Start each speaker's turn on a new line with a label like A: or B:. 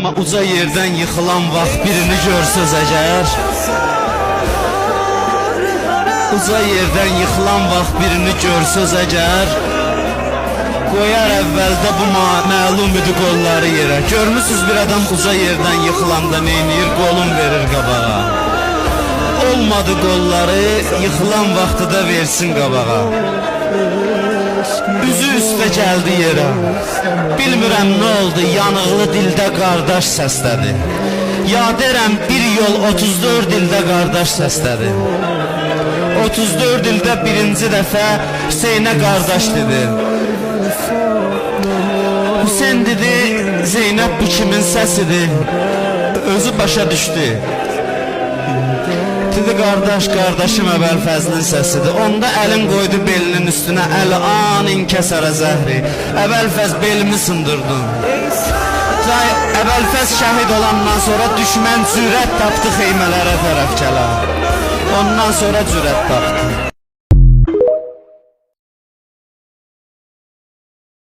A: Amma uca yerdən yıxılan vaxt birini görsəz əgər, uca yerdən yıxılan vaxt birini görsəz əgər, qoyar əvvəldə bu məlum idi qolları yerə. Görmüsüz bir adam uca yerdən yıxılanda neyniyir? Qolun verir qabağa. Olmadı qolları, yıxılan vaxtı da versin qabağa. Üzü üstə gəldi yerə. Bilmirəm nə oldu, yanıqlı dildə qardaş səslədi. Yaderəm bir yol 34 ildə qardaş səslədi. 34 ildə birinci dəfə Hüseynə qardaş dedi. Hüseyn dedi, Zeynəb bu kimin səsidir? Özü başa düşdü. Dedi, qardaş, qardaşım Əbəlfəzlin səsidir. Onda əlin qoydu belinin üstünə, əl-an inkəsərə zəhri. Əbəlfəz belimi sındırdın. Əbəlfəz şəhid olandan sonra düşmən cürət tapdı xeymələrə tərəf gələ. Ondan sonra cürət tapdı.